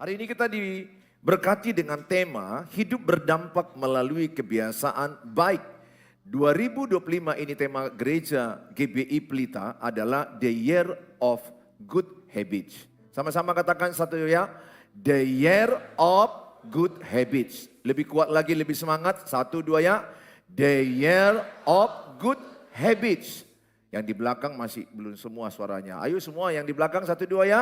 Hari ini kita diberkati dengan tema hidup berdampak melalui kebiasaan baik. 2025 ini tema gereja GBI Pelita adalah The Year of Good Habits. Sama-sama katakan satu ya, The Year of Good Habits. Lebih kuat lagi, lebih semangat. Satu, dua ya, The Year of Good Habits. Yang di belakang masih belum semua suaranya. Ayo semua yang di belakang satu dua ya.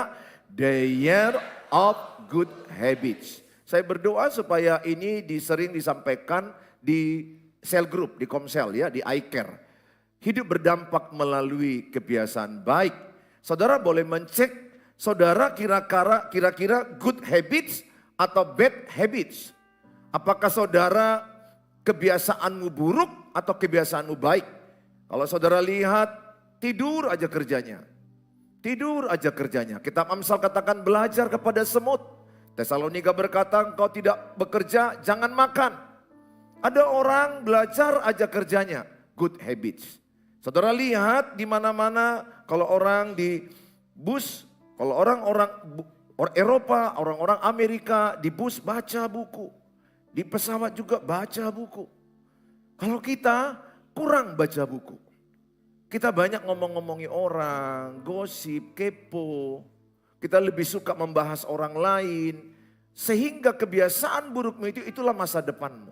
The Year of Good Habits. Saya berdoa supaya ini sering disampaikan di sel group, di Komsel ya, di iCare. Hidup berdampak melalui kebiasaan baik. Saudara boleh mencek, saudara kira-kira good habits atau bad habits. Apakah saudara kebiasaanmu buruk atau kebiasaanmu baik? Kalau saudara lihat, tidur aja kerjanya. Tidur aja kerjanya. Kitab Amsal katakan belajar kepada semut. Tesalonika berkata engkau tidak bekerja, jangan makan. Ada orang belajar aja kerjanya. Good habits. Saudara lihat di mana-mana kalau orang di bus, kalau orang-orang Eropa, orang-orang Amerika di bus baca buku. Di pesawat juga baca buku. Kalau kita kurang baca buku. Kita banyak ngomong-ngomongi orang, gosip, kepo. Kita lebih suka membahas orang lain. Sehingga kebiasaan burukmu itulah masa depanmu.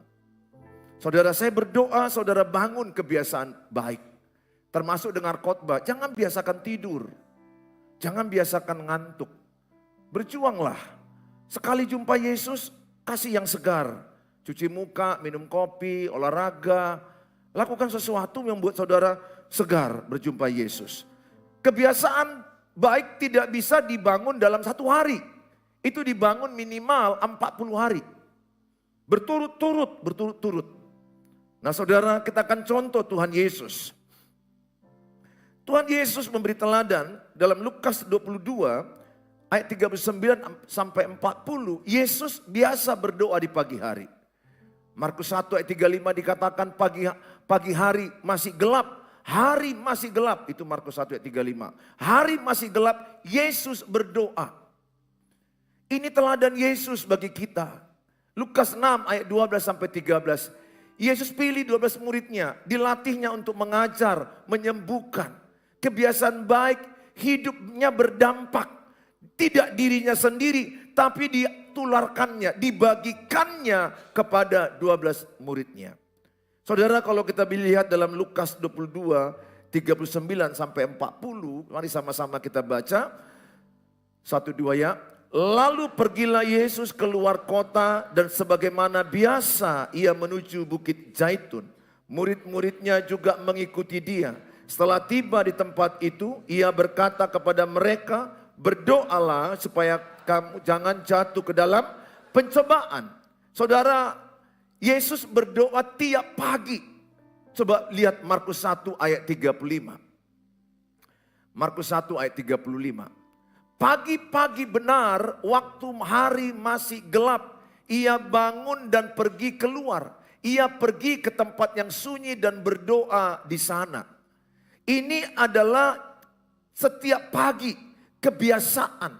Saudara, saya berdoa saudara bangun kebiasaan baik. Termasuk dengar khotbah, jangan biasakan tidur. Jangan biasakan ngantuk. Berjuanglah. Sekali jumpa Yesus, kasih yang segar. Cuci muka, minum kopi, olahraga. Lakukan sesuatu yang membuat saudara segar berjumpa Yesus. Kebiasaan baik tidak bisa dibangun dalam satu hari. Itu dibangun minimal 40 hari. Berturut-turut. Nah saudara, kita akan contoh Tuhan Yesus. Tuhan Yesus memberi teladan dalam Lukas 22 ayat 39 sampai 40. Yesus biasa berdoa di pagi hari. Markus 1 ayat 35 dikatakan pagi hari masih gelap. Hari masih gelap. Itu Markus 1 ayat 35. Hari masih gelap, Yesus berdoa. Ini teladan Yesus bagi kita. Lukas 6 ayat 12 sampai 13. Yesus pilih 12 muridnya. Dilatihnya untuk mengajar, menyembuhkan. Kebiasaan baik, hidupnya berdampak. Tidak dirinya sendiri, tapi ditularkannya, dibagikannya kepada 12 muridnya. Saudara, kalau kita lihat dalam Lukas 22, 39 sampai 40, mari sama-sama kita baca. Satu dua ya. Lalu pergilah Yesus keluar kota dan sebagaimana biasa ia menuju Bukit Zaitun. Murid-muridnya juga mengikuti dia. Setelah tiba di tempat itu, ia berkata kepada mereka, berdoalah supaya kamu jangan jatuh ke dalam pencobaan. Saudara, Yesus berdoa tiap pagi. Coba lihat Markus 1 ayat 35. Markus 1 ayat 35. Pagi-pagi benar waktu hari masih gelap. Ia bangun dan pergi keluar. Ia pergi ke tempat yang sunyi dan berdoa di sana. Ini adalah setiap pagi kebiasaan.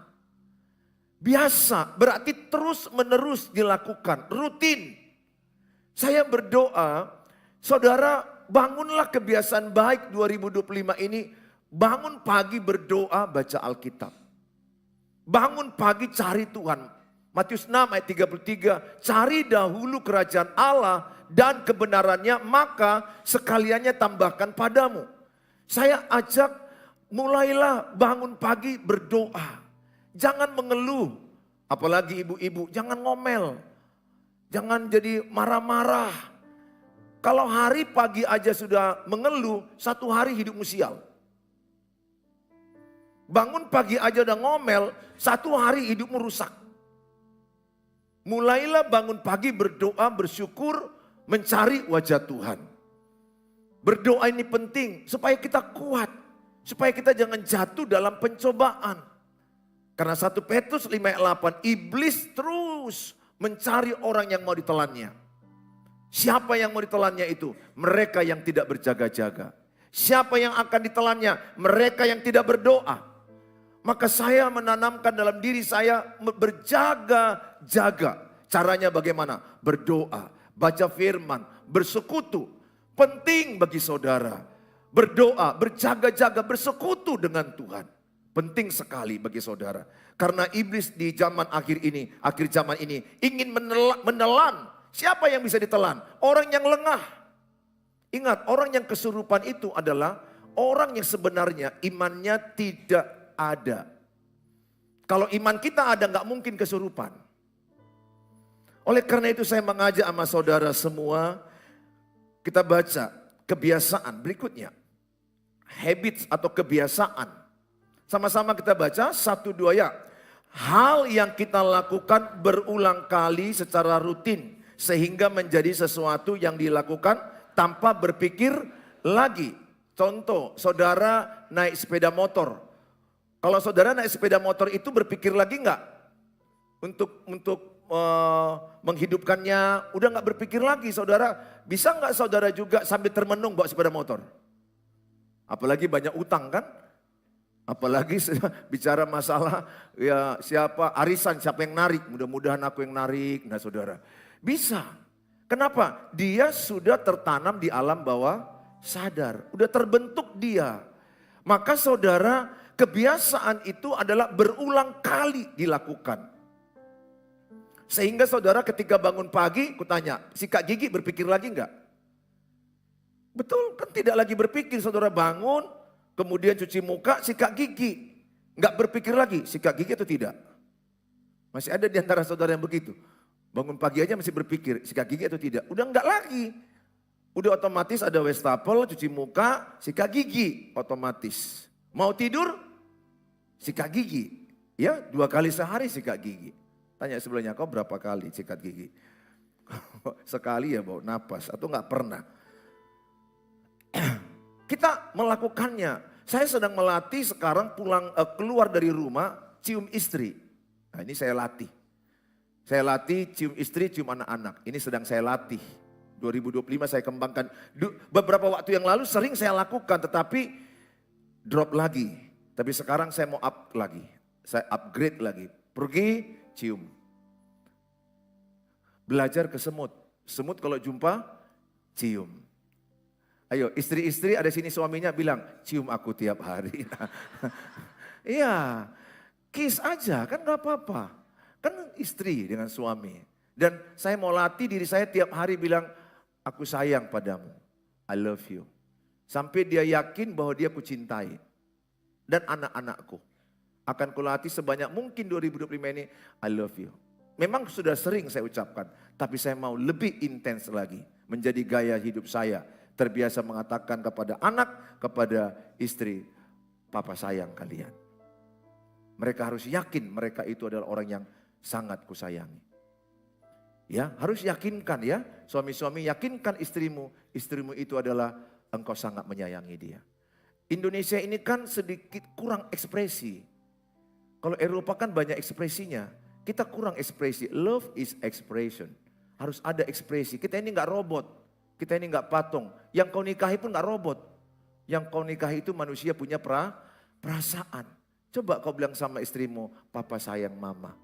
Biasa berarti terus menerus dilakukan. Rutin. Saya berdoa, saudara bangunlah kebiasaan baik 2025 ini. Bangun pagi berdoa baca Alkitab. Bangun pagi cari Tuhan. Matius 6 ayat 33. Cari dahulu kerajaan Allah dan kebenarannya, maka sekaliannya tambahkan padamu. Saya ajak mulailah bangun pagi berdoa. Jangan mengeluh. Apalagi ibu-ibu, jangan ngomel. Jangan jadi marah-marah. Kalau hari pagi aja sudah mengeluh, satu hari hidupmu sial. Bangun pagi aja udah ngomel, satu hari hidupmu rusak. Mulailah bangun pagi berdoa, bersyukur, mencari wajah Tuhan. Berdoa ini penting supaya kita kuat. Supaya kita jangan jatuh dalam pencobaan. Karena 1 Petrus 5 ayat 8, iblis terus mencari orang yang mau ditelannya. Siapa yang mau ditelannya itu? Mereka yang tidak berjaga-jaga. Siapa yang akan ditelannya? Mereka yang tidak berdoa. Maka saya menanamkan dalam diri saya berjaga-jaga. Caranya bagaimana? Berdoa, baca firman, bersekutu. Penting bagi saudara. Berdoa, berjaga-jaga, bersekutu dengan Tuhan. Penting sekali bagi saudara. Karena iblis di zaman akhir ini, akhir zaman ini ingin menelan. Siapa yang bisa ditelan? Orang yang lengah. Ingat, orang yang kesurupan itu adalah orang yang sebenarnya imannya tidak ada. Kalau iman kita ada, nggak mungkin kesurupan. Oleh karena itu saya mengajak sama saudara semua, kita baca kebiasaan berikutnya. Habits atau kebiasaan. Sama-sama kita baca 1-2 ya. Hal yang kita lakukan berulang kali secara rutin. Sehingga menjadi sesuatu yang dilakukan tanpa berpikir lagi. Contoh, saudara naik sepeda motor. Kalau saudara naik sepeda motor itu berpikir lagi enggak? Untuk menghidupkannya, udah enggak berpikir lagi saudara. Bisa enggak saudara juga sambil termenung bawa sepeda motor? Apalagi banyak utang kan? Apalagi bicara masalah ya siapa arisan, siapa yang narik. Mudah-mudahan aku yang narik. Nah saudara, bisa. Kenapa? Dia sudah tertanam di alam bawah sadar. Udah terbentuk dia. Maka saudara, kebiasaan itu adalah berulang kali dilakukan. Sehingga saudara ketika bangun pagi, kutanya, sikat gigi berpikir lagi enggak? Betul, kan tidak lagi berpikir. Saudara bangun, kemudian cuci muka, sikat gigi. Enggak berpikir lagi, sikat gigi atau tidak? Masih ada di antara saudara yang begitu. Bangun pagi aja masih berpikir, sikat gigi atau tidak? Udah enggak lagi. Udah otomatis ada wastafel, cuci muka, sikat gigi. Otomatis. Mau tidur, sikat gigi. Ya, 2 kali sehari sikat gigi. Tanya sebelahnya, kau berapa kali sikat gigi? Sekali ya bau napas atau enggak pernah. Kita melakukannya. Saya sedang melatih sekarang keluar dari rumah cium istri. Nah ini saya latih. Saya latih cium istri, cium anak-anak. Ini sedang saya latih. 2025 saya kembangkan. Beberapa waktu yang lalu sering saya lakukan tetapi drop lagi. Tapi sekarang saya mau up lagi. Saya upgrade lagi. Pergi cium. Belajar ke semut. Semut kalau jumpa cium. Ayo istri-istri ada sini suaminya bilang, cium aku tiap hari. Iya, kiss aja kan gak apa-apa. Kan istri dengan suami. Dan saya mau latih diri saya tiap hari bilang, aku sayang padamu. I love you. Sampai dia yakin bahwa dia kucintai. Dan anak-anakku. Akan kulatih sebanyak mungkin 2025 ini, I love you. Memang sudah sering saya ucapkan. Tapi saya mau lebih intens lagi. Menjadi gaya hidup saya. Terbiasa mengatakan kepada anak, kepada istri, papa sayang kalian. Mereka harus yakin mereka itu adalah orang yang sangat kusayangi. Ya, harus yakinkan ya, suami-suami yakinkan istrimu, istrimu itu adalah engkau sangat menyayangi dia. Indonesia ini kan sedikit kurang ekspresi. Kalau Eropa kan banyak ekspresinya, kita kurang ekspresi. Love is expression. Harus ada ekspresi. Kita ini enggak robot. Kita ini enggak patung. Yang kau nikahi pun enggak robot. Yang kau nikahi itu manusia punya perasaan. Coba kau bilang sama istrimu, papa sayang mama.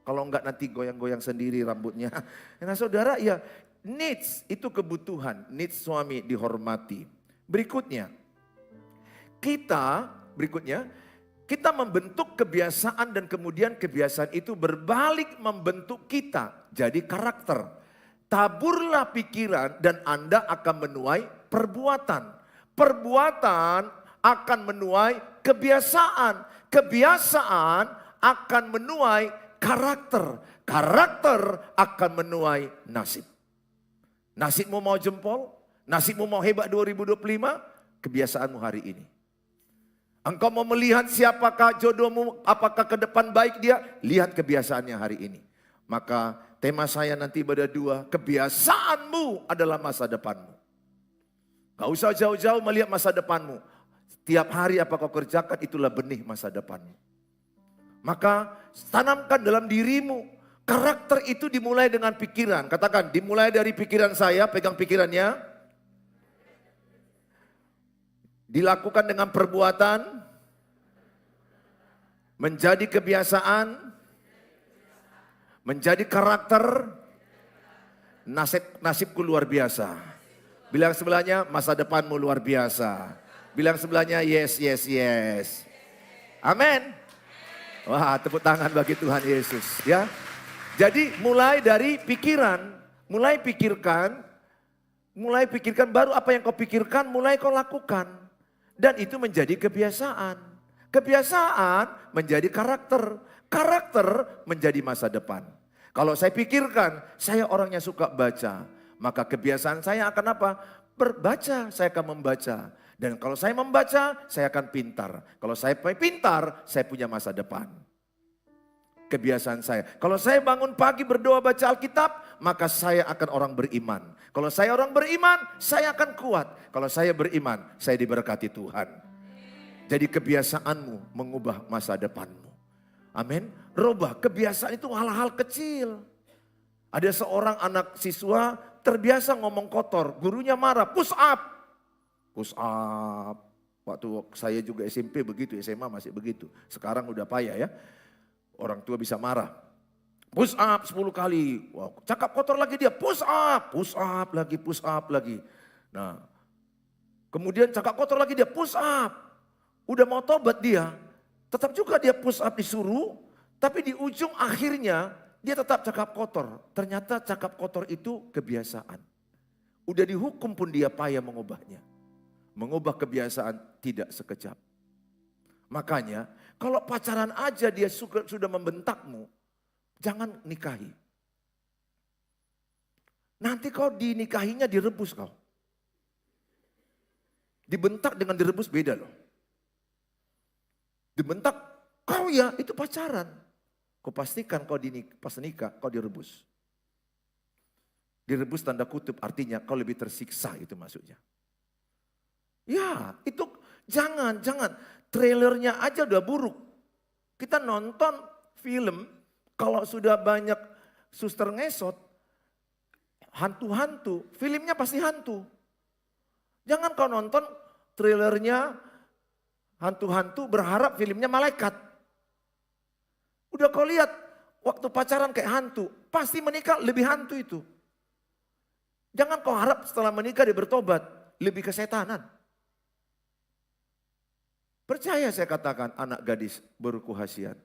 Kalau enggak nanti goyang-goyang sendiri rambutnya. Nah saudara ya, needs itu kebutuhan. Needs suami dihormati. Berikutnya, kita membentuk kebiasaan dan kemudian kebiasaan itu berbalik membentuk kita jadi karakter. Taburlah pikiran dan Anda akan menuai perbuatan. Perbuatan akan menuai kebiasaan. Kebiasaan akan menuai karakter. Karakter akan menuai nasib. Nasibmu mau jempol? Nasibmu mau hebat 2025? Kebiasaanmu hari ini. Engkau mau melihat siapakah jodohmu, apakah ke depan baik dia? Lihat kebiasaannya hari ini. Maka tema saya nanti pada 2, kebiasaanmu adalah masa depanmu. Gak usah jauh-jauh melihat masa depanmu. Tiap hari apa kau kerjakan itulah benih masa depanmu. Maka tanamkan dalam dirimu. Karakter itu dimulai dengan pikiran. Katakan dimulai dari pikiran saya, pegang pikirannya. Dilakukan dengan perbuatan. menjadi kebiasaan, menjadi karakter, nasibku luar biasa. Bilang sebelahnya, masa depanmu luar biasa. Bilang sebelahnya, yes, yes, yes. Amin. Wah, tepuk tangan bagi Tuhan Yesus, ya. Jadi mulai dari pikiran, mulai pikirkan baru apa yang kau pikirkan mulai kau lakukan. Dan itu menjadi kebiasaan. Kebiasaan menjadi karakter, karakter menjadi masa depan. Kalau saya pikirkan, saya orangnya suka baca, maka kebiasaan saya akan apa? Berbaca, saya akan membaca. Dan kalau saya membaca, saya akan pintar. Kalau saya pintar, saya punya masa depan. Kebiasaan saya. Kalau saya bangun pagi berdoa baca Alkitab, maka saya akan orang beriman. Kalau saya orang beriman, saya akan kuat. Kalau saya beriman, saya diberkati Tuhan. Jadi kebiasaanmu mengubah masa depanmu. Amin. Rubah kebiasaan itu hal-hal kecil. Ada seorang anak siswa terbiasa ngomong kotor, gurunya marah, push up. Push up. Waktu saya juga SMP begitu, SMA masih begitu. Sekarang udah payah ya. Orang tua bisa marah. Push up 10 kali. Wow, cakap kotor lagi dia, push up lagi, push up lagi. Nah, kemudian cakap kotor lagi dia, push up. Udah mau tobat dia, tetap juga dia push up disuruh, tapi di ujung akhirnya dia tetap cakap kotor. Ternyata cakap kotor itu kebiasaan. Udah dihukum pun dia payah mengubahnya. Mengubah kebiasaan tidak sekejap. Makanya kalau pacaran aja dia sudah membentakmu, jangan nikahi. Nanti kau dinikahinya direbus kau. Dibentak dengan direbus beda loh. Dibentak kau ya itu pacaran. Kau pastikan kau pas nikah kau direbus. Direbus tanda kutip artinya kau lebih tersiksa itu maksudnya. Ya itu jangan. Trailernya aja udah buruk. Kita nonton film kalau sudah banyak suster ngesot, hantu-hantu, filmnya pasti hantu. Jangan kau nonton trailernya hantu-hantu berharap filmnya malaikat. Udah kau lihat waktu pacaran kayak hantu, pasti menikah lebih hantu itu. Jangan kau harap setelah menikah dia bertobat, lebih kesetanan. Percaya saya katakan anak gadis berruku khasiat.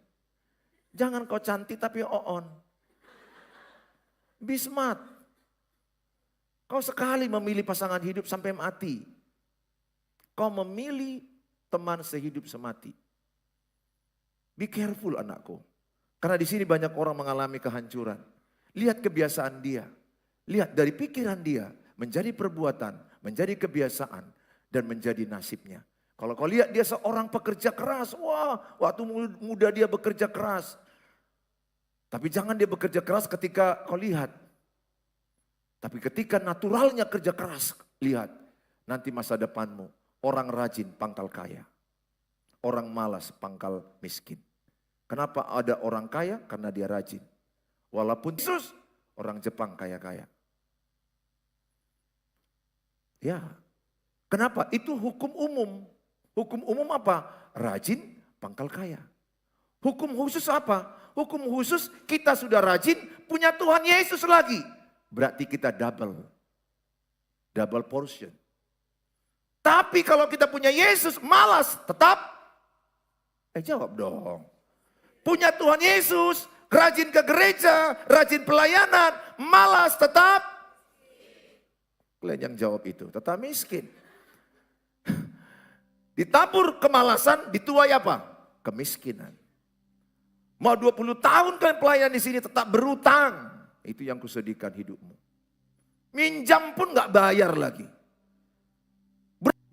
Jangan kau cantik tapi oon. Be smart. Kau sekali memilih pasangan hidup sampai mati. Kau memilih teman sehidup semati. Be careful anakku. Karena di sini banyak orang mengalami kehancuran. Lihat kebiasaan dia. Lihat dari pikiran dia menjadi perbuatan, menjadi kebiasaan dan menjadi nasibnya. Kalau kau lihat dia seorang pekerja keras, wah waktu muda dia bekerja keras. Tapi jangan dia bekerja keras ketika kau lihat. Tapi ketika naturalnya kerja keras, lihat. Nanti masa depanmu, orang rajin pangkal kaya. Orang malas pangkal miskin. Kenapa ada orang kaya? Karena dia rajin. Walaupun Yesus, orang Jepang kaya-kaya. Ya, kenapa? Itu hukum umum. Hukum umum apa? Rajin, pangkal kaya. Hukum khusus apa? Hukum khusus kita sudah rajin, punya Tuhan Yesus lagi. Berarti kita double portion. Tapi kalau kita punya Yesus, malas, tetap. Jawab dong. Punya Tuhan Yesus, rajin ke gereja, rajin pelayanan, malas, tetap. Kalian yang jawab itu, tetap miskin. Ditabur kemalasan, dituai apa? Kemiskinan. Mau 20 tahun kalian pelayan di sini tetap berutang. Itu yang kusedihkan hidupmu. Minjam pun gak bayar lagi.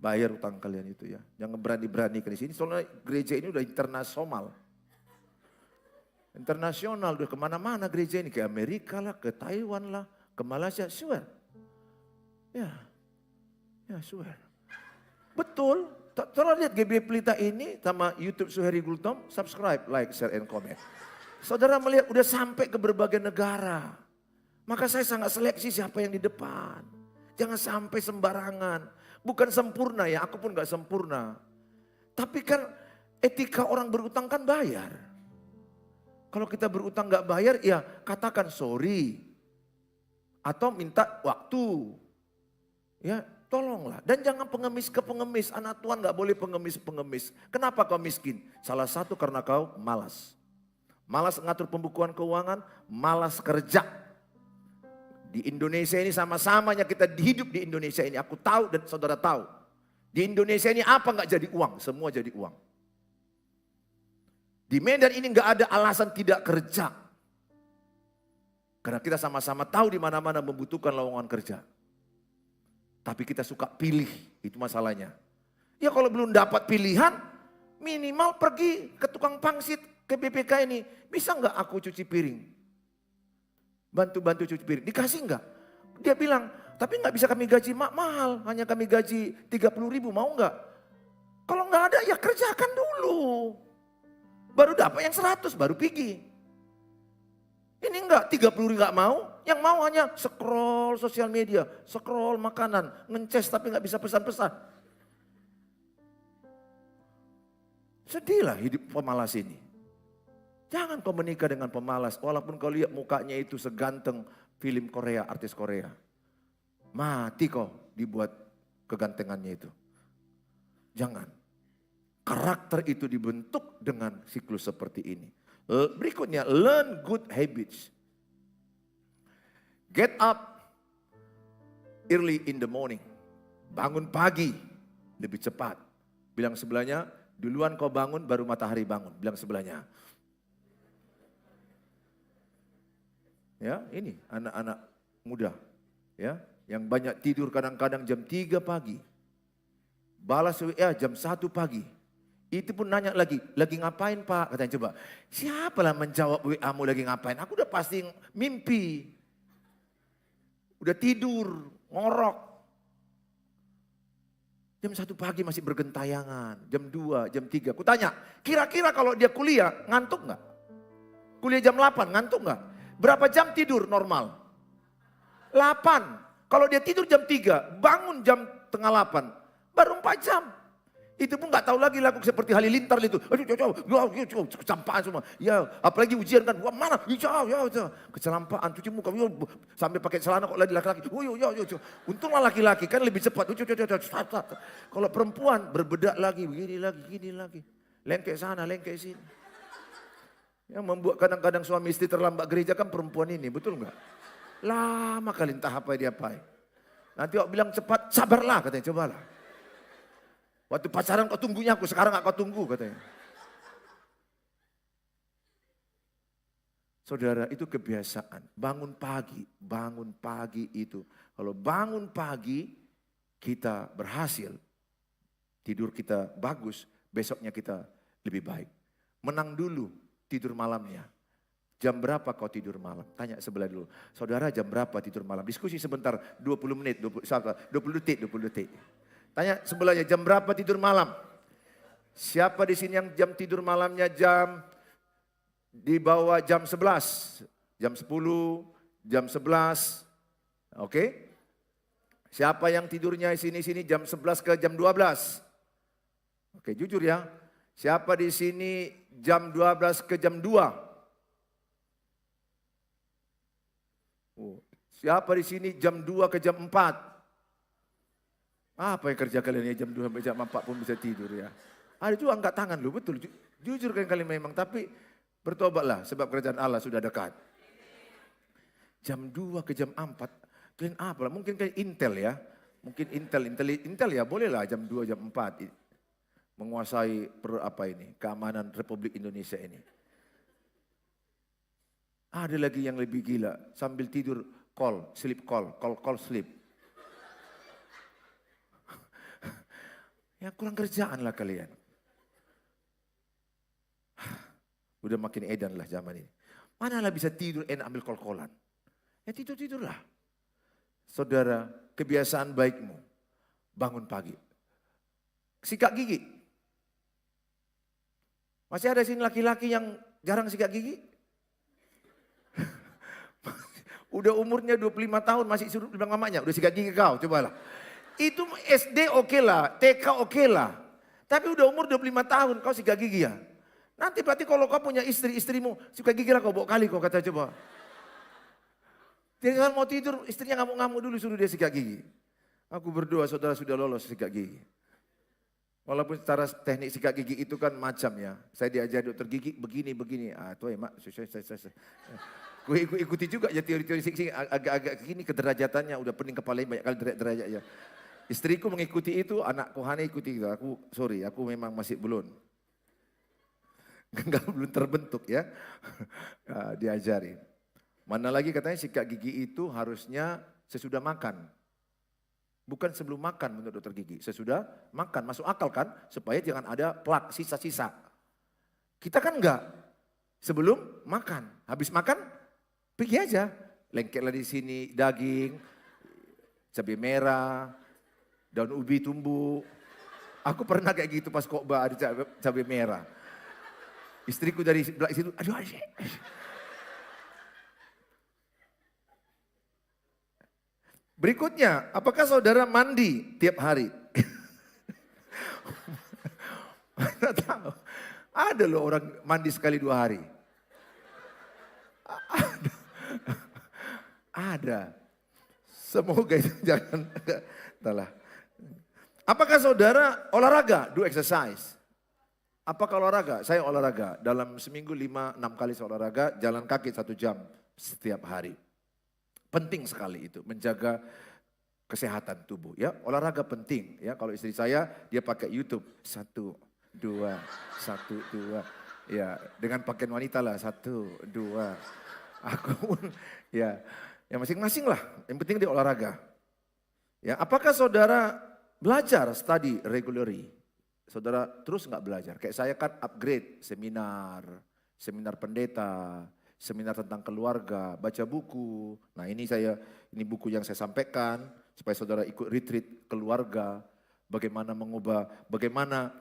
Bayar utang kalian itu ya. Jangan berani-berani ke sini. Soalnya gereja ini udah internasional. Internasional udah kemana-mana gereja ini. Ke Amerika lah, ke Taiwan lah, ke Malaysia. Swear. Ya swear. Betul. Tolong lihat GB Pelita ini sama YouTube Suheri Gultom, subscribe, like, share, and comment. Saudara melihat udah sampai ke berbagai negara. Maka saya sangat seleksi siapa yang di depan. Jangan sampai sembarangan. Bukan sempurna ya, aku pun gak sempurna. Tapi kan Etika orang berutang kan bayar. Kalau kita berutang nggak bayar, ya katakan sorry. Atau minta waktu. Ya tolonglah. Dan jangan pengemis ke pengemis. Anak Tuhan nggak boleh pengemis-pengemis. Kenapa kau miskin? Salah satu karena kau malas. Malas ngatur pembukuan keuangan, malas kerja. Di Indonesia ini sama-samanya kita hidup di Indonesia ini. Aku tahu dan saudara tahu. Di Indonesia ini apa nggak jadi uang? Semua jadi uang. Di Medan ini nggak ada alasan tidak kerja. Karena kita sama-sama tahu di mana-mana membutuhkan lowongan kerja. Tapi kita suka pilih, itu masalahnya. Ya kalau belum dapat pilihan, minimal pergi ke tukang pangsit, ke BPK ini. Bisa nggak aku cuci piring? Bantu-bantu cuci piring, dikasih enggak? Dia bilang, tapi enggak bisa kami gaji mahal, hanya kami gaji 30.000, mau enggak? Kalau enggak ada ya kerjakan dulu. Baru dapat yang 100, baru pergi. Ini enggak, 30.000 enggak mau, yang mau hanya scroll sosial media, scroll makanan, ngeces tapi enggak bisa pesan-pesan. Sedihlah hidup pemalas ini. Jangan kau menikah dengan pemalas, walaupun kau lihat mukanya itu seganteng film Korea, artis Korea. Mati kau dibuat kegantengannya itu. Jangan. Karakter itu dibentuk dengan siklus seperti ini. Berikutnya, learn good habits. Get up early in the morning. Bangun pagi, lebih cepat. Bilang sebelahnya, duluan kau bangun baru matahari bangun. Bilang sebelahnya. Ya, ini anak-anak muda ya, yang banyak tidur kadang-kadang jam 3 pagi. Balas WA jam 1 pagi. Itu pun nanya lagi ngapain Pak? Katanya coba, siapalah menjawab WA-mu lagi ngapain? Aku udah pasti mimpi. Udah tidur, ngorok. Jam 1 pagi masih bergentayangan, jam 2, jam 3. Aku tanya, kira-kira kalau dia kuliah ngantuk nggak? Kuliah jam 8 ngantuk nggak? Berapa jam tidur normal? 8. Kalau dia tidur jam 3, bangun jam tengah 8, baru 4 jam. Itu pun nggak tahu lagi lagu seperti Halilintar itu. Aduh, kecampaan semua. Ya, apalagi ujian kan. Wah, mana? Ya. Kecelampaan, cuci muka. Sampai pakai celana kok lagi laki-laki. Untunglah laki-laki kan lebih cepat. Kalau perempuan berbedak lagi, begini lagi. Lengkek sana, lengkek sini. Yang membuat kadang-kadang suami istri terlambat gereja kan perempuan ini, betul enggak? Lama kali entah apa dia apa. Nanti kau bilang cepat, sabarlah katanya, cobalah. Waktu pacaran kau tunggunya aku, sekarang gak kau tunggu katanya. Saudara, itu kebiasaan. Bangun pagi itu. Kalau bangun pagi, kita berhasil. Tidur kita bagus, besoknya kita lebih baik. Menang dulu tidur malamnya. Jam berapa kau tidur malam? Tanya sebelah dulu. Saudara jam berapa tidur malam? Diskusi sebentar, 20 menit, 20 detik. Tanya sebelahnya jam berapa tidur malam? Siapa di sini yang jam tidur malamnya jam di bawah jam 11? Jam 10, jam 11. Oke? Siapa yang tidurnya sini jam 11 ke jam 12? Oke, jujur ya. Siapa di sini jam 12 ke jam 2? Siapa di sini jam 2 ke jam 4? Apa yang kerja kalian ya jam 2 sampai jam 4 pun bisa tidur ya? Ada juga angkat tangan lu, betul. Jujur kan kalian memang, tapi bertobatlah sebab kerajaan Allah sudah dekat. Jam 2 ke jam 4, kalian apa? Mungkin kayak Intel ya. Mungkin Intel ya bolehlah jam 2 jam 4. Menguasai keamanan Republik Indonesia ini. Ada lagi yang lebih gila, sambil tidur call sleep. Ya kurang kerjaan lah kalian. Udah makin edan lah zaman ini. Manalah bisa tidur enak ambil call-callan. Ya tidurlah. Saudara, kebiasaan baikmu, bangun pagi. Sikat gigi. Masih ada sini laki-laki yang jarang sikat gigi? Udah umurnya 25 tahun masih suruh bilang mamanya, udah sikat gigi kau, cobalah. Itu SD oke lah, TK oke lah. Tapi udah umur 25 tahun kau sikat gigi ya. Nanti berarti kalau kau punya istrimu sikat gigi lah kau bawa kali kau kata coba. Dia kalau mau tidur istrinya ngamuk-ngamuk dulu suruh dia sikat gigi. Aku berdoa saudara sudah lolos sikat gigi. Walaupun cara teknik sikat gigi itu kan macam ya. Saya diajar dokter gigi begini. Tuh mak, gue ikuti juga ya teori-teori sih agak-agak gini kederajatannya. Udah pening kepalanya banyak kali derajat ya. Istriku mengikuti itu, anakku Hana ikuti itu. Aku memang masih belum. Belum terbentuk ya. Diajarin. Mana lagi katanya sikat gigi itu harusnya sesudah makan. Bukan sebelum makan menurut dokter gigi. Sesudah makan, masuk akal kan? Supaya jangan ada plak, sisa-sisa. Kita kan enggak. Sebelum makan. Habis makan, pergi aja. Lengketlah di sini daging, cabai merah, daun ubi tumbuh. Aku pernah kayak gitu pas khotbah ada cabai merah. Istriku dari belakang situ, aduh. Berikutnya, apakah saudara mandi tiap hari? Mana tahu. Ada loh orang mandi sekali 2 hari. Ada. Semoga itu jangan. Entahlah. Apakah saudara olahraga? Do exercise. Apakah olahraga? Saya olahraga. Dalam seminggu 5-6 kali saya olahraga, jalan kaki 1 jam setiap hari. Penting sekali itu, menjaga kesehatan tubuh ya. Olahraga penting ya. Kalau istri saya, dia pakai YouTube. 1, 2, 1, 2. Ya, dengan pakaian wanita lah. 1, 2. Aku pun ya masing-masing lah. Yang penting dia olahraga. Ya, apakah saudara belajar study regularly? Saudara terus nggak belajar? Kayak saya kan upgrade seminar pendeta, seminar tentang keluarga, baca buku. Nah ini buku yang saya sampaikan supaya saudara ikut retreat keluarga. Bagaimana mengubah, bagaimana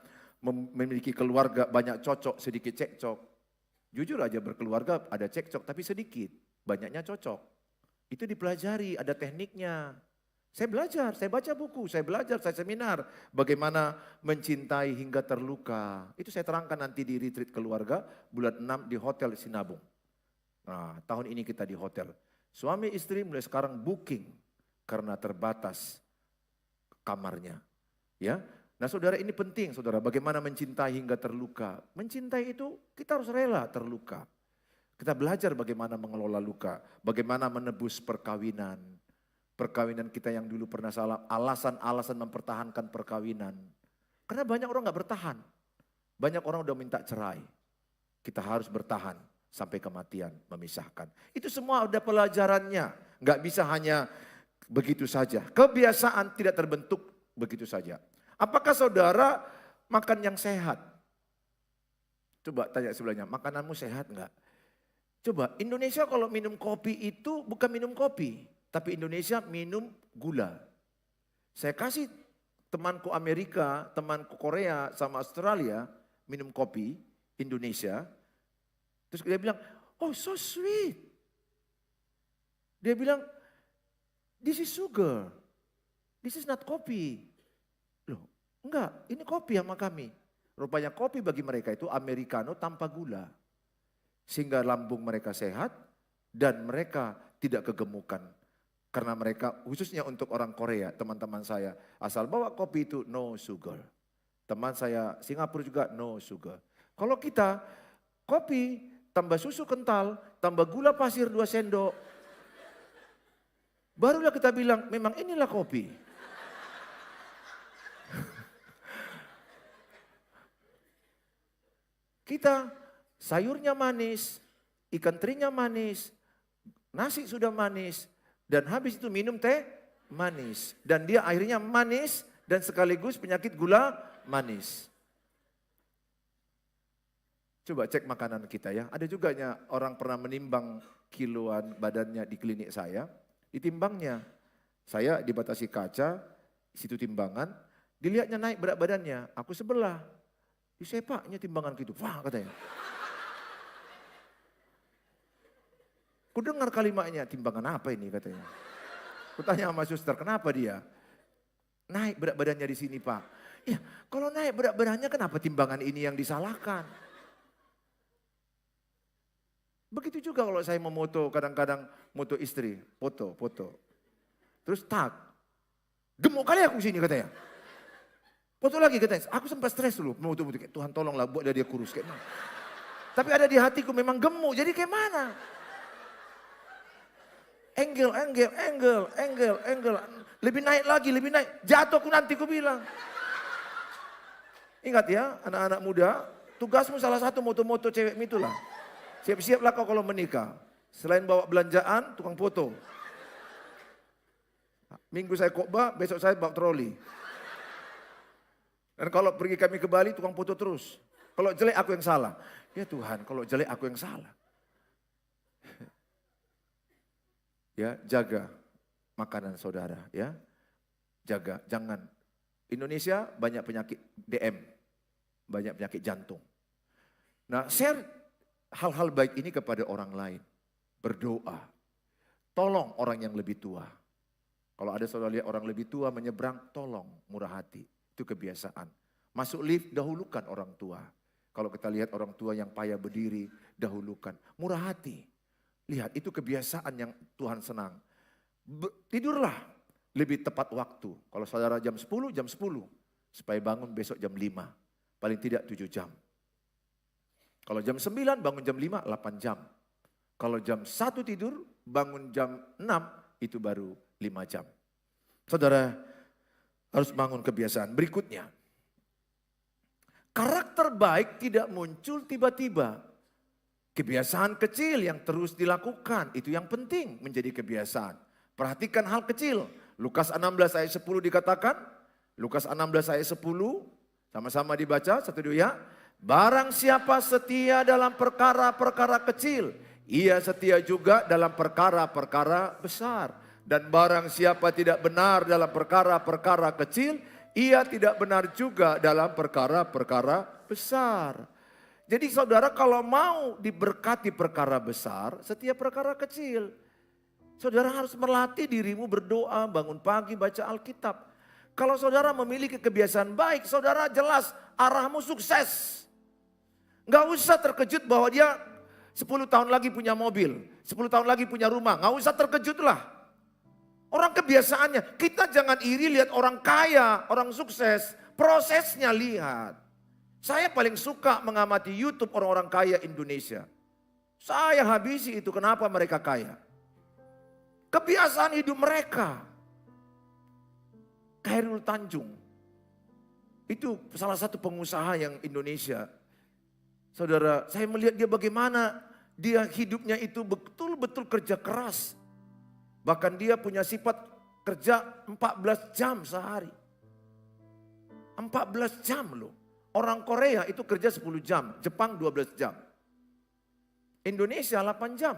memiliki keluarga banyak cocok, sedikit cekcok. Jujur aja berkeluarga ada cekcok tapi sedikit, banyaknya cocok. Itu dipelajari, ada tekniknya. Saya belajar, saya baca buku, saya belajar, saya seminar. Bagaimana mencintai hingga terluka. Itu saya terangkan nanti di retreat keluarga bulan 6 di Hotel Sinabung. Nah, tahun ini kita di hotel. Suami istri mulai sekarang booking karena terbatas kamarnya. Ya. Nah, saudara ini penting, saudara. Bagaimana mencintai hingga terluka. Mencintai itu kita harus rela terluka. Kita belajar bagaimana mengelola luka, bagaimana menebus perkawinan. Perkawinan kita yang dulu pernah salah, alasan-alasan mempertahankan perkawinan. Karena banyak orang gak bertahan. Banyak orang udah minta cerai. Kita harus bertahan. Sampai kematian memisahkan. Itu semua ada pelajarannya. Nggak bisa hanya begitu saja. Kebiasaan tidak terbentuk begitu saja. Apakah saudara makan yang sehat? Coba tanya sebelahnya, makananmu sehat nggak? Coba, Indonesia kalau minum kopi itu bukan minum kopi. Tapi Indonesia minum gula. Saya kasih temanku Amerika, temanku Korea sama Australia minum kopi Indonesia. Terus dia bilang, oh so sweet. Dia bilang, this is sugar. This is not coffee. Loh, enggak, ini kopi sama kami. Rupanya kopi bagi mereka itu americano tanpa gula. Sehingga lambung mereka sehat dan mereka tidak kegemukan. Karena mereka, khususnya untuk orang Korea, teman-teman saya, asal bawa kopi itu no sugar. Teman saya Singapura juga no sugar. Kalau kita, kopi tambah susu kental, tambah gula pasir 2 sendok. Barulah kita bilang, memang inilah kopi. Kita sayurnya manis, ikan terinya manis, nasi sudah manis, dan habis itu minum teh manis. Dan dia akhirnya manis dan sekaligus penyakit gula manis. Coba cek makanan kita ya. Ada juga orang pernah menimbang kiloan badannya di klinik saya. Ditimbangnya. Saya dibatasi kaca, situ timbangan. Dilihatnya naik berat badannya. Aku sebelah. Disepaknya timbangan gitu. Wah katanya. Ku dengar kalimatnya, timbangan apa ini katanya. Ku tanya sama suster, kenapa dia? Naik berat badannya di sini Pak. Ya, kalau naik berat badannya kenapa timbangan ini yang disalahkan? Begitu juga kalau saya memoto, kadang-kadang moto istri, foto. Terus tag, gemuk kali aku sini katanya. Foto lagi katanya, aku sempat stres dulu, moto Tuhan tolonglah buat dia kurus kayak mana. Tapi ada di hatiku memang gemuk, jadi kayak mana? Angle. Lebih naik lagi, lebih naik. Jatuh aku nanti, aku bilang. Ingat ya, anak-anak muda, tugasmu salah satu moto-moto cewekmu itulah. Siap-siaplah kau kalau menikah. Selain bawa belanjaan, tukang foto. Minggu saya khotbah, besok saya bawa troli. Dan kalau pergi kami ke Bali, tukang foto terus. Kalau jelek aku yang salah. Ya Tuhan, kalau jelek aku yang salah. Ya, jaga makanan saudara, ya. Jaga, jangan. Indonesia banyak penyakit DM, banyak penyakit jantung. Nah, share hal-hal baik ini kepada orang lain. Berdoa. Tolong orang yang lebih tua. Kalau ada saudara lihat orang lebih tua menyeberang, tolong, murah hati. Itu kebiasaan. Masuk lift, dahulukan orang tua. Kalau kita lihat orang tua yang payah berdiri, dahulukan. Murah hati. Lihat, itu kebiasaan yang Tuhan senang. Tidurlah lebih tepat waktu. Kalau saudara jam 10, supaya bangun besok jam 5. Paling tidak 7 jam. Kalau jam 9, bangun jam 5, 8 jam. Kalau jam 1 tidur, bangun jam 6, itu baru 5 jam. Saudara harus bangun kebiasaan. Berikutnya, karakter baik tidak muncul tiba-tiba. Kebiasaan kecil yang terus dilakukan, itu yang penting menjadi kebiasaan. Perhatikan hal kecil. Lukas 16 ayat 10 dikatakan, Lukas 16 ayat 10, sama-sama dibaca, 1, 2 ya. Barang siapa setia dalam perkara-perkara kecil, ia setia juga dalam perkara-perkara besar. Dan barang siapa tidak benar dalam perkara-perkara kecil, ia tidak benar juga dalam perkara-perkara besar. Jadi saudara kalau mau diberkati perkara besar, setiap perkara kecil. Saudara harus melatih dirimu berdoa, bangun pagi, baca Alkitab. Kalau saudara memiliki kebiasaan baik, saudara jelas arahmu sukses. Gak usah terkejut bahwa dia 10 tahun lagi punya mobil, 10 tahun lagi punya rumah. Gak usah terkejutlah. Orang kebiasaannya, kita jangan iri lihat orang kaya, orang sukses. Prosesnya lihat. Saya paling suka mengamati YouTube orang-orang kaya Indonesia. Saya habisi itu, kenapa mereka kaya. Kebiasaan hidup mereka. Khairul Tanjung. Itu salah satu pengusaha yang Indonesia. Saudara, saya melihat dia bagaimana dia hidupnya itu betul-betul kerja keras. Bahkan dia punya sifat kerja 14 jam sehari. 14 jam loh. Orang Korea itu kerja 10 jam, Jepang 12 jam. Indonesia 8 jam.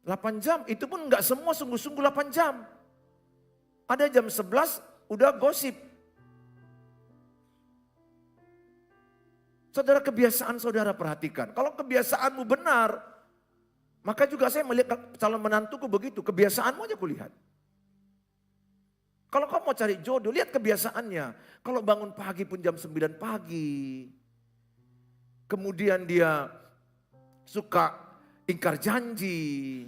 8 jam, itu pun enggak semua sungguh-sungguh 8 jam. Ada jam 11 udah gosip. Saudara, kebiasaan saudara perhatikan. Kalau kebiasaanmu benar, maka juga saya melihat calon menantuku begitu. Kebiasaanmu aja kulihat. Kalau kamu mau cari jodoh, lihat kebiasaannya. Kalau bangun pagi pun jam 9 pagi. Kemudian dia suka ingkar janji.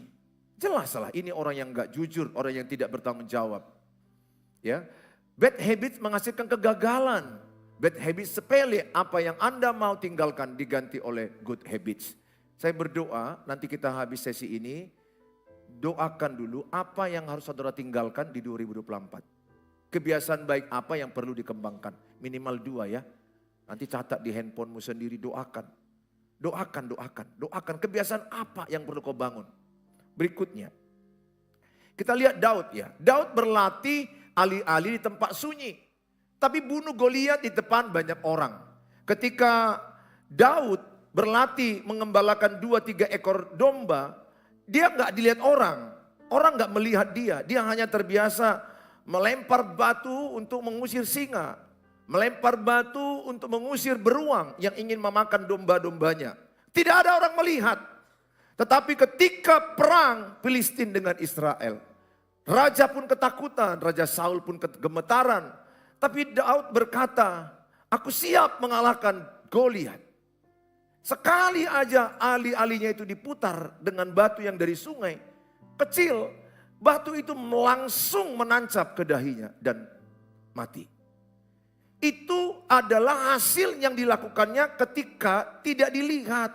Jelas lah ini orang yang enggak jujur, orang yang tidak bertanggung jawab. Ya, bad habits menghasilkan kegagalan. Bad habits sepele, apa yang Anda mau tinggalkan diganti oleh good habits. Saya berdoa nanti kita habis sesi ini, doakan dulu apa yang harus saudara tinggalkan di 2024. Kebiasaan baik apa yang perlu dikembangkan. Minimal 2 ya. Nanti catat di handphonemu sendiri, doakan. Doakan. Kebiasaan apa yang perlu kau bangun. Berikutnya. Kita lihat Daud ya. Daud berlatih alih-alih di tempat sunyi. Tapi bunuh Goliat di depan banyak orang. Ketika Daud berlatih mengembalakan 2-3 ekor domba, dia nggak dilihat orang. Orang nggak melihat dia. Dia hanya terbiasa melempar batu untuk mengusir singa. Melempar batu untuk mengusir beruang yang ingin memakan domba-dombanya. Tidak ada orang melihat. Tetapi ketika perang Filistin dengan Israel, Raja pun ketakutan, Raja Saul pun gemetaran. Tapi Daud berkata, aku siap mengalahkan Goliat. Sekali aja ali-alinya itu diputar dengan batu yang dari sungai kecil, batu itu langsung menancap ke dahinya dan mati. Itu adalah hasil yang dilakukannya ketika tidak dilihat.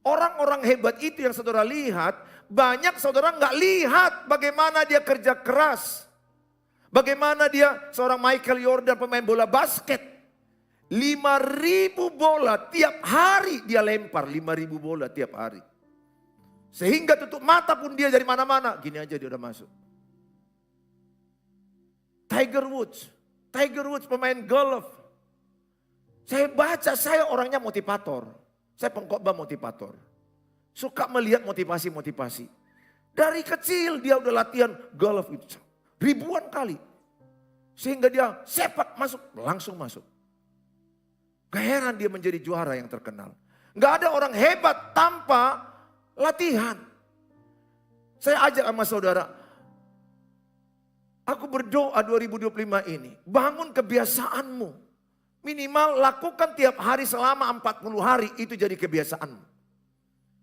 Orang-orang hebat itu yang saudara lihat, banyak saudara nggak lihat bagaimana dia kerja keras. Bagaimana dia seorang Michael Jordan pemain bola basket. 5.000 bola tiap hari dia lempar, 5.000 bola tiap hari. Sehingga tutup mata pun dia dari mana-mana, gini aja dia udah masuk. Tiger Woods pemain golf. Saya baca, saya orangnya motivator. Saya pengkhotbah motivator. Suka melihat motivasi-motivasi. Dari kecil dia udah latihan golf itu. Ribuan kali. Sehingga dia sepak masuk, langsung masuk. Gak heran dia menjadi juara yang terkenal. Gak ada orang hebat tanpa latihan. Saya ajak sama saudara. Aku berdoa 2025 ini. Bangun kebiasaanmu. Minimal lakukan tiap hari selama 40 hari. Itu jadi kebiasaanmu.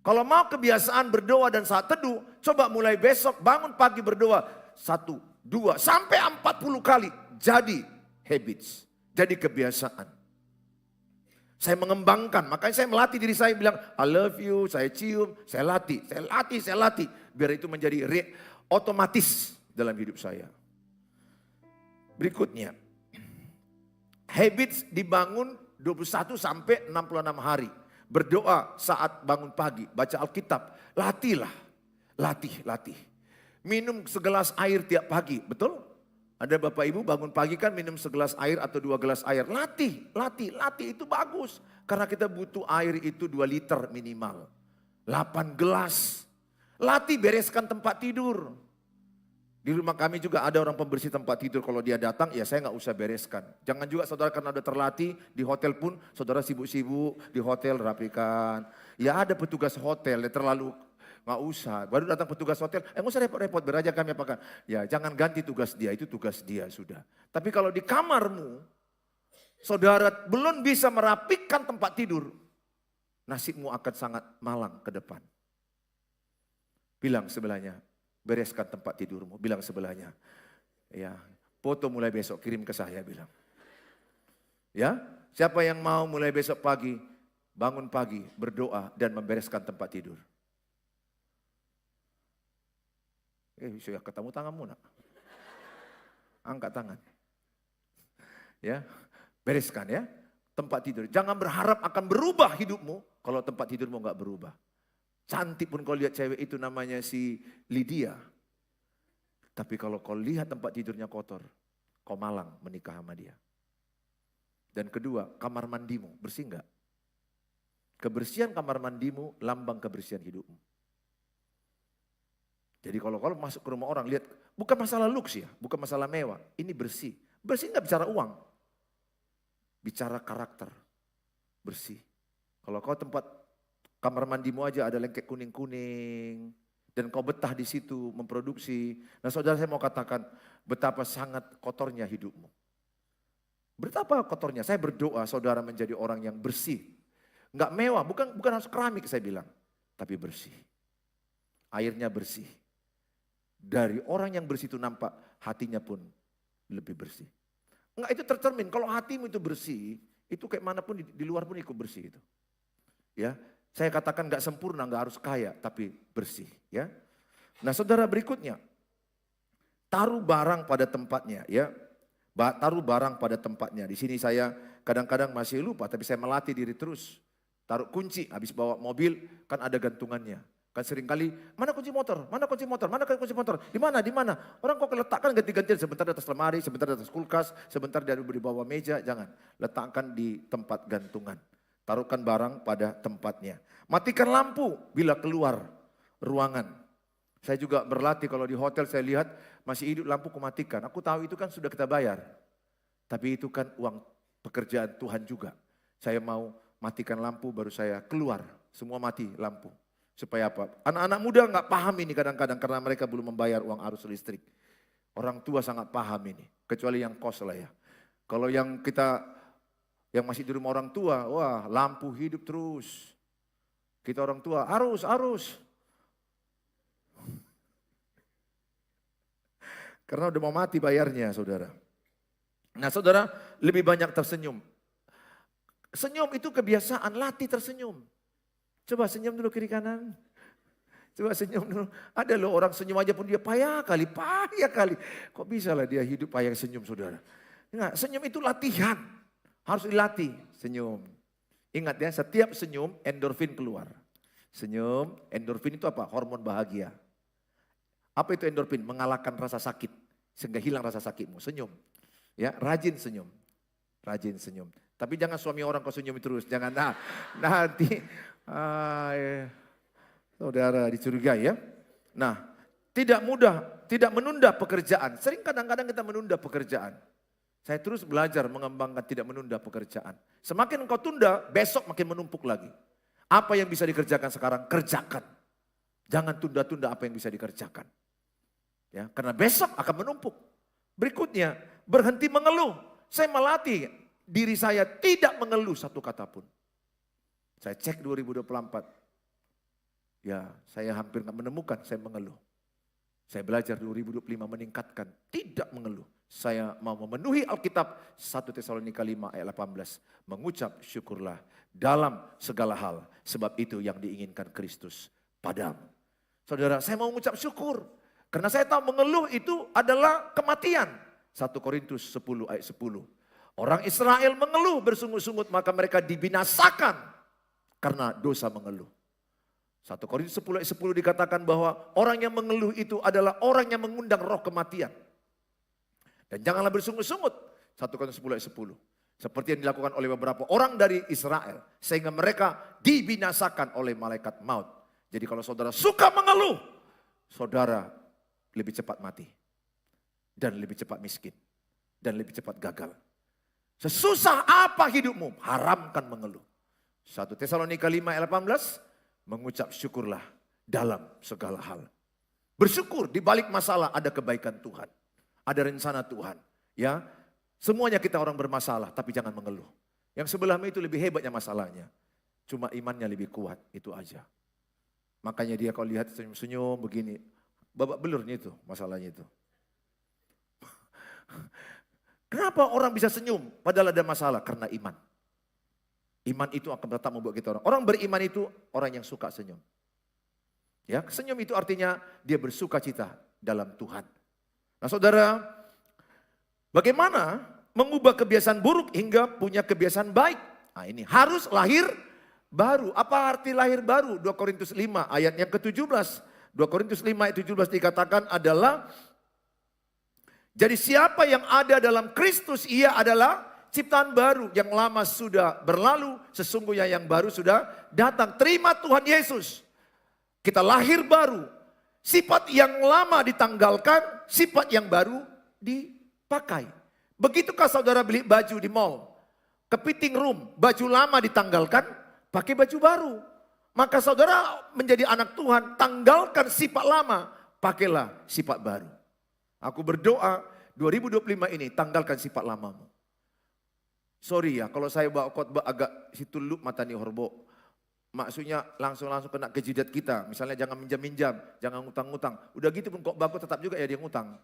Kalau mau kebiasaan berdoa dan saat teduh. Coba mulai besok bangun pagi berdoa. 1, 2, sampai 40 kali. Jadi habits. Jadi kebiasaan. Saya mengembangkan, makanya saya melatih diri saya bilang, I love you, saya cium, saya latih. Biar itu menjadi otomatis dalam hidup saya. Berikutnya, habits dibangun 21 sampai 66 hari. Berdoa saat bangun pagi, baca Alkitab, latih. Minum segelas air tiap pagi, betul? Ada bapak ibu bangun pagi kan minum segelas air atau 2 gelas air. Latih itu bagus. Karena kita butuh air itu 2 liter minimal. 8 gelas. Latih bereskan tempat tidur. Di rumah kami juga ada orang pembersih tempat tidur. Kalau dia datang ya saya gak usah bereskan. Jangan juga saudara karena udah terlatih di hotel pun saudara sibuk-sibuk di hotel rapikan. Ya ada petugas hotel yang terlalu nggak usah, baru datang petugas hotel, nggak usah repot-repot, biar aja kami apakan. Ya jangan ganti tugas dia, itu tugas dia sudah. Tapi kalau di kamarmu, saudara belum bisa merapikan tempat tidur, nasibmu akan sangat malang ke depan. Bilang sebelahnya, bereskan tempat tidurmu, bilang sebelahnya. Ya, foto mulai besok kirim ke saya, bilang. Ya, siapa yang mau mulai besok pagi, bangun pagi, berdoa dan membereskan tempat tidur. Sudah ketemu tanganmu nak. Angkat tangan. Ya, bereskan ya tempat tidur. Jangan berharap akan berubah hidupmu kalau tempat tidurmu nggak berubah. Cantik pun kau lihat cewek itu namanya si Lydia. Tapi kalau kau lihat tempat tidurnya kotor, kau malang menikah sama dia. Dan kedua, kamar mandimu bersih nggak? Kebersihan kamar mandimu lambang kebersihan hidupmu. Jadi kalau masuk ke rumah orang lihat, bukan masalah luks ya, bukan masalah mewah. Ini bersih. Bersih nggak bicara uang. Bicara karakter. Bersih. Kalau kau tempat kamar mandimu aja ada lengkek kuning-kuning. Dan kau betah di situ memproduksi. Nah saudara saya mau katakan betapa sangat kotornya hidupmu. Betapa kotornya, saya berdoa saudara menjadi orang yang bersih. Nggak mewah, bukan harus keramik saya bilang. Tapi bersih. Airnya bersih. Dari orang yang bersih itu nampak hatinya pun lebih bersih. Enggak, itu tercermin. Kalau hatimu itu bersih, itu kayak manapun di luar pun ikut bersih itu. Ya, saya katakan enggak sempurna, enggak harus kaya, tapi bersih. Ya. Nah, saudara berikutnya, taruh barang pada tempatnya. Ya, taruh barang pada tempatnya. Di sini saya kadang-kadang masih lupa, tapi saya melatih diri terus. Taruh kunci, habis bawa mobil kan ada gantungannya. Kan seringkali, mana kunci motor, mana kunci motor, mana kunci motor, di mana. Orang kok letakkan ganti-gantian, sebentar di atas lemari, sebentar di atas kulkas, sebentar di bawah meja, jangan. Letakkan di tempat gantungan. Taruhkan barang pada tempatnya. Matikan lampu bila keluar ruangan. Saya juga berlatih kalau di hotel saya lihat masih hidup lampu kumatikan. Aku tahu itu kan sudah kita bayar. Tapi itu kan uang pekerjaan Tuhan juga. Saya mau matikan lampu baru saya keluar, semua mati lampu. Supaya apa? Anak-anak muda nggak paham ini kadang-kadang karena mereka belum membayar uang arus listrik. Orang tua sangat paham ini, kecuali yang kos lah ya. Kalau yang yang masih di rumah orang tua, wah lampu hidup terus. Kita orang tua, arus. Karena udah mau mati bayarnya saudara. Nah saudara, lebih banyak tersenyum. Senyum itu kebiasaan, latih tersenyum. Coba senyum dulu kiri kanan. Coba senyum dulu. Ada loh orang senyum aja pun dia payah kali. Kok bisa lah dia hidup payah senyum saudara. Nah, senyum itu latihan. Harus dilatih senyum. Ingat ya, setiap senyum endorfin keluar. Senyum, endorfin itu apa? Hormon bahagia. Apa itu endorfin? Mengalahkan rasa sakit. Sehingga hilang rasa sakitmu. Senyum. Ya, rajin senyum. Rajin senyum. Tapi jangan suami orang kau senyum terus. Jangan, nanti saudara dicurigai ya. Nah, tidak menunda pekerjaan. Sering kadang-kadang kita menunda pekerjaan. Saya terus belajar mengembangkan tidak menunda pekerjaan. Semakin engkau tunda, besok makin menumpuk lagi. Apa yang bisa dikerjakan sekarang, kerjakan. Jangan tunda-tunda apa yang bisa dikerjakan. Ya, karena besok akan menumpuk. Berikutnya, berhenti mengeluh. Saya melatih diri saya tidak mengeluh satu kata pun. Saya cek 2024. Ya, saya hampir nggak menemukan saya mengeluh. Saya belajar 2025 meningkatkan, tidak mengeluh. Saya mau memenuhi Alkitab 1 Tesalonika 5 ayat 18. Mengucap syukurlah dalam segala hal. Sebab itu yang diinginkan Kristus padamu. Saudara, saya mau mengucap syukur. Karena saya tahu mengeluh itu adalah kematian. 1 Korintus 10 ayat 10. Orang Israel mengeluh bersungut-sungut maka mereka dibinasakan karena dosa mengeluh. 1 Korintus 10 ayat 10 dikatakan bahwa orang yang mengeluh itu adalah orang yang mengundang roh kematian. Dan janganlah bersungut-sungut. 1 Korintus 10 ayat 10. Seperti yang dilakukan oleh beberapa orang dari Israel. Sehingga mereka dibinasakan oleh malaikat maut. Jadi kalau saudara suka mengeluh, saudara lebih cepat mati. Dan lebih cepat miskin. Dan lebih cepat gagal. Sesusah apa hidupmu, haramkan mengeluh. 1 Tesalonika 5 ayat 18, mengucap syukurlah dalam segala hal. Bersyukur di balik masalah ada kebaikan Tuhan. Ada rencana Tuhan. Ya, semuanya kita orang bermasalah, tapi jangan mengeluh. Yang sebelahmu itu lebih hebatnya masalahnya. Cuma imannya lebih kuat, itu aja. Makanya dia kalau lihat senyum-senyum begini, babak belurnya itu masalahnya itu. Kenapa orang bisa senyum padahal ada masalah? Karena iman. Iman itu akan tetap membuat kita orang. Orang beriman itu orang yang suka senyum. Ya, senyum itu artinya dia bersuka cita dalam Tuhan. Nah saudara, bagaimana mengubah kebiasaan buruk hingga punya kebiasaan baik? Nah ini harus lahir baru. Apa arti lahir baru? 2 Korintus 5 ayat yang ke-17. 2 Korintus 5 ayat 17 dikatakan adalah, jadi siapa yang ada dalam Kristus ia adalah ciptaan baru, yang lama sudah berlalu, sesungguhnya yang baru sudah datang. Terima Tuhan Yesus. Kita lahir baru. Sifat yang lama ditanggalkan, sifat yang baru dipakai. Begitukah saudara beli baju di mall? Kepiting room, baju lama ditanggalkan, pakai baju baru. Maka saudara menjadi anak Tuhan, tanggalkan sifat lama, pakailah sifat baru. Aku berdoa 2025 ini tanggalkan sifat lamamu. Sorry ya, kalau saya bawa khotbah agak situ lup mata nih horbo. Maksudnya langsung kena ke jidat kita. Misalnya jangan minjam-minjam, jangan ngutang-ngutang. Udah gitu pun khotbah aku tetap juga ya dia ngutang.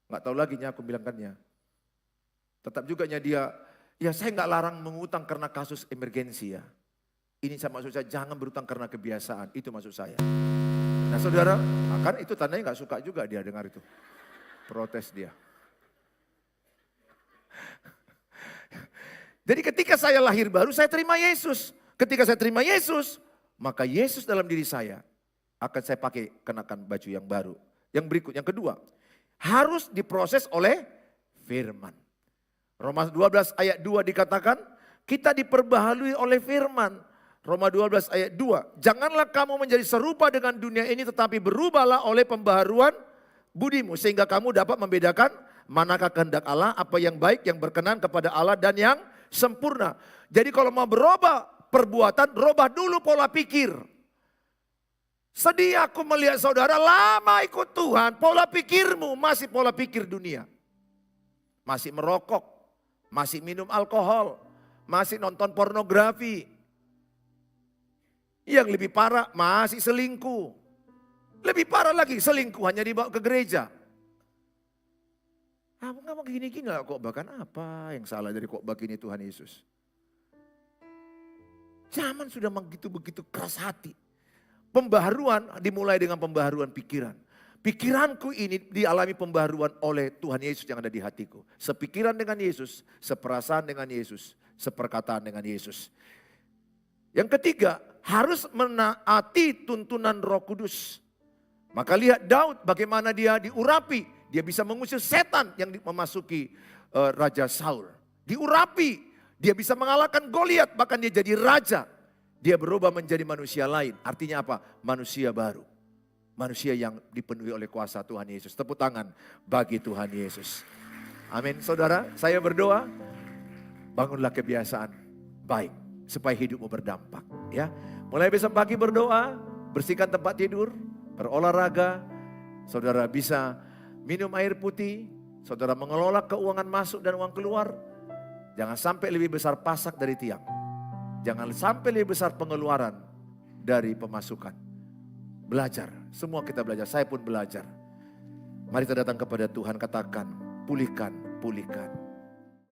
Nggak tahu lagi aku bilangkannya. Tetap juga dia, ya saya nggak larang mengutang karena kasus emergensi ya. Ini maksud saya jangan berutang karena kebiasaan, itu maksud saya. Nah saudara, kan itu tandanya nggak suka juga dia dengar itu. Protes dia. Jadi ketika saya lahir baru, saya terima Yesus. Ketika saya terima Yesus, maka Yesus dalam diri saya akan saya pakai kenakan baju yang baru. Yang berikut, yang kedua, harus diproses oleh firman. Roma 12 ayat 2 dikatakan, kita diperbaharui oleh firman. Roma 12 ayat 2, janganlah kamu menjadi serupa dengan dunia ini, tetapi berubahlah oleh pembaharuan budimu. Sehingga kamu dapat membedakan manakah kehendak Allah, apa yang baik, yang berkenan kepada Allah dan yang sempurna. Jadi kalau mau berubah perbuatan, rubah dulu pola pikir. Sedih aku melihat saudara lama ikut Tuhan, pola pikirmu masih pola pikir dunia. Masih merokok, masih minum alkohol, masih nonton pornografi. Yang lebih parah masih selingkuh. Lebih parah lagi selingkuh hanya dibawa ke gereja. Kamu ngomong gini-gini lah khotbah, kan apa yang salah dari khotbah gini Tuhan Yesus? Zaman sudah begitu keras hati. Pembaharuan dimulai dengan pembaharuan pikiran. Pikiranku ini dialami pembaharuan oleh Tuhan Yesus yang ada di hatiku. Sepikiran dengan Yesus, seperasaan dengan Yesus, seperkataan dengan Yesus. Yang ketiga, harus menaati tuntunan Roh Kudus. Maka lihat Daud bagaimana dia diurapi. Dia bisa mengusir setan yang memasuki Raja Saul. Diurapi, dia bisa mengalahkan Goliat, bahkan dia jadi raja. Dia berubah menjadi manusia lain. Artinya apa? Manusia baru. Manusia yang dipenuhi oleh kuasa Tuhan Yesus. Tepuk tangan bagi Tuhan Yesus. Amin. Saudara, saya berdoa, bangunlah kebiasaan baik supaya hidupmu berdampak. Ya, mulai besok pagi berdoa, bersihkan tempat tidur, berolahraga. Saudara bisa minum air putih. Saudara mengelola keuangan masuk dan uang keluar. Jangan sampai lebih besar pasak dari tiang. Jangan sampai lebih besar pengeluaran dari pemasukan. Belajar, semua kita belajar, saya pun belajar. Mari kita datang kepada Tuhan, katakan, pulihkan, pulihkan.